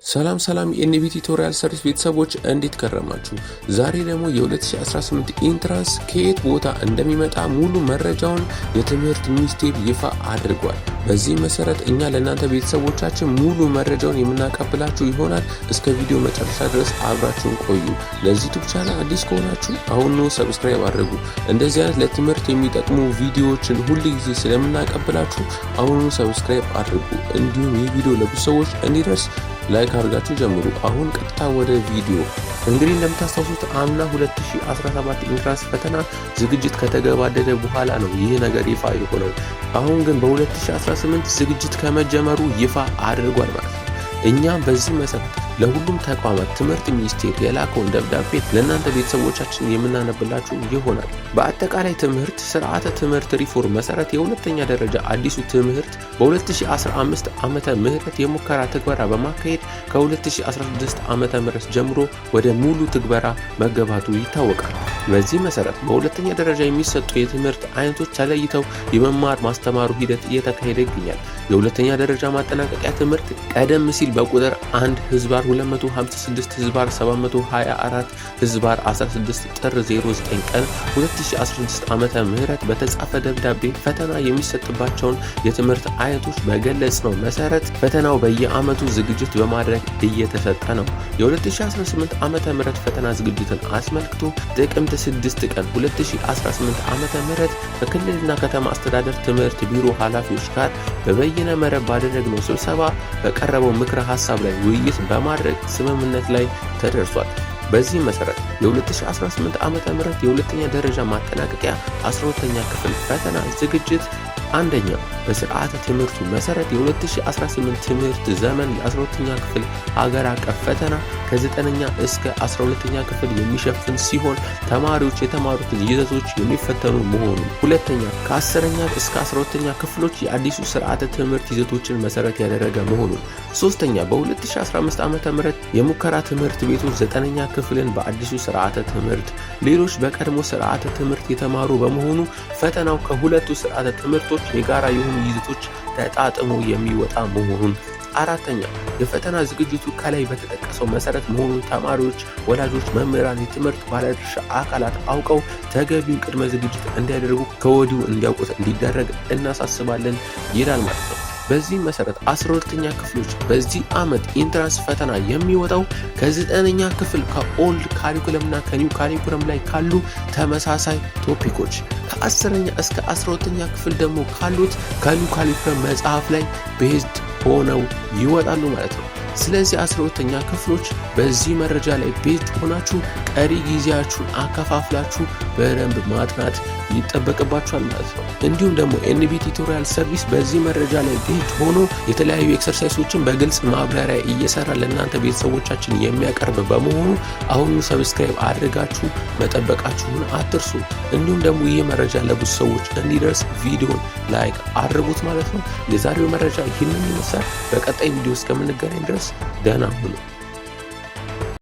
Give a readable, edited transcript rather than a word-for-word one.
ሰላም የኤንቢቲ ቱቶሪያል ሰርቪስ ቤተሰቦች እንዴት ከረማችሁ? ዛሬ ደግሞ የ2018 ኢንትራንስ ከየት ቦታ እንደሚመጣ ሙሉ መረጃውን የትምህርት ሚኒስቴር ይፋ አድርጓል። በዚህ መሰረት እኛ ለእናንተ ቤተሰቦቻችን ሙሉ መረጃውን የምናቀብላችሁ ይሆናል። እስከ ቪዲዮ መጨረሻ ድረስ አብራችሁን ቆዩ። ለዚህ ዩቲዩብ ቻናል አዲስ ከሆናችሁ አሁን ሰብስክራይብ አድርጉ። እንደዚህ አይነት ለትምህርት የሚጠቅሙ ቪዲዮዎችን ሁሉ ጊዜ ስለምናቀብላችሁ አሁን ሰብስክራይብ አድርጉ። እንዲሁም ይህ ቪዲዮ ለብዙ ሰዎች እንዲደርስ ላይክ አድርጋችሁ ጀምሩ። አሁን ቀጥታ ወደ ቪዲዮ። እንግዲህ እንደምታስታውሱት አምና 2017 ኢንትራንስ ፈተና ዝግጅት ከተገባደደ በኋላ ነው ይህ ነገር ይፋ የሆነው። አሁን ግን በ2018 ዝግጅት ከመጀመሩ ይፋ አድርጓል ማለት ነው። እኛም በዚህ መሰረት ለሁሉም ተቋማት ትምህርት ሚኒስቴር የላከውን ደብዳቤ ለእናንተ ቤተሰቦቻችን የምናነብላችሁ ይሆናል። በአጠቃላይ ትምህርት ስርዓተ ትምህርት ሪፎርም መሰረት የሁለተኛ ደረጃ አዲሱ ትምህርት በ2015 ዓመተ ምህረት የሙከራ ትግበራ በማካሄድ ከ2016 ዓመተ ምህረት ጀምሮ ወደ ሙሉ ትግበራ መገባቱ ይታወቃል። በዚህ መሰረት በሁለተኛ ደረጃ የሚሰጡ የትምህርት አይነቶች ተለይተው የመማር ማስተማሩ ሂደት እየተካሄደ ይገኛል። የሁለተኛ ደረጃ ማጠናቀቂያ ትምህርት ቀደም ሲል በቁጥር 1 ህዝባር 256 ህዝባር 724 ህዝባር 16 ጥር 09 ቀን 2016 ዓመተ ምህረት በተጻፈ ደብዳቤ ፈተና የሚሰጥባቸውን የትምህርት አይነቶች በገለጽ ነው መሰረት ፈተናው በየዓመቱ ዝግጅት በማድረግ እየተሰጠ ነው። የ2018 ዓመተ ምህረት ፈተና ዝግጅትን አስመልክቶ ጥቅምት 6 ቀን 2018 ዓመተ ምህረት በክልልና ከተማ አስተዳደር ትምህርት ቢሮ ኃላፊዎች ጋር በበይነ መረብ ባደረግነው ስብሰባ በቀረበው ምክረ ሐሳብ ላይ ውይይት በማድረግ ስምምነት ላይ ተደርሷል። በዚህ መሰረት የ2018 ዓመተ ምህረት የሁለተኛ ደረጃ ማጠናቀቂያ 12ኛ ክፍል ፈተና ዝግጅት አንደኛ በስርዓተ ትምህርቱ መሰረት የ2018 ትምህርት ዘመን የ12ኛ ክፍል ሀገር አቀፍ ፈተና ከ9ኛ እስከ 12ኛ ክፍል የሚሸፍን ሲሆን ተማሪዎች የተማሩትን ይዘቶች የሚፈተኑ መሆኑን፣ ሁለተኛ ከ10ኛ እስከ 12ኛ ክፍሎች የአዲሱ ስርዓተ ትምህርት ይዘቶችን መሰረት ያደረገ መሆኑን፣ ሶስተኛ በ2015 ዓመተ ምህረት የሙከራ ትምህርት ቤቶች 9ኛ ክፍልን በአዲሱ ስርዓተ ትምህርት፣ ሌሎች በቀድሞ ስርዓተ ትምህርት የተማሩ በመሆኑ ፈተናው ከሁለቱ ስርዓተ ትምህርቶች የጋራ የሆኑ ይዘቶች ተጣጥሞ የሚወጣ መሆኑን፣ አራተኛ የፈተና ዝግጅቱ ከላይ በተጠቀሰው መሰረት መሆኑን ተማሪዎች፣ ወላጆች፣ መምህራን፣ የትምህርት ባለድርሻ አካላት አውቀው ተገቢውን ቅድመ ዝግጅት እንዲያደርጉ ከወዲሁ እንዲያውቁት እንዲደረግ እናሳስባለን ይላል ማለት ነው። በዚህ መሰረት 12ኛ ክፍሎች በዚህ ዓመት ኢንትራንስ ፈተና የሚወጣው ከ9ኛ ክፍል ከኦልድ ካሪኩለምና ከኒው ካሪኩለም ላይ ካሉ ተመሳሳይ ቶፒኮች፣ ከ10ኛ እስከ 12ኛ ክፍል ደግሞ ካሉት ከኒው ካሪኩለም መጽሐፍ ላይ ቤዝድ ሆነው ይወጣሉ ማለት ነው። ስለዚህ 12ኛ ክፍሎች በዚህ መረጃ ላይ ቤዝድ ሆናችሁ ቀሪ ጊዜያችሁን አከፋፍላችሁ በደንብ ማጥናት ይጠበቅባችኋል ማለት ነው። እንዲሁም ደግሞ ኤንቢቲ ቱቶሪያል ሰርቪስ በዚህ መረጃ ላይ ቤዝድ ሆኖ የተለያዩ ኤክሰርሳይሶችን በግልጽ ማብራሪያ እየሰራ ለእናንተ ቤተሰቦቻችን የሚያቀርብ በመሆኑ አሁኑ ሰብስክራይብ አድርጋችሁ መጠበቃችሁን አትርሱ። እንዲሁም ደግሞ ይህ መረጃ ለብዙ ሰዎች እንዲደርስ ቪዲዮን ላይክ አድርጉት ማለት ነው። የዛሬው መረጃ ይህንን ይመስላል። በቀጣይ ቪዲዮ እስከምንገናኝ ድረስ ደህና ሁኑ።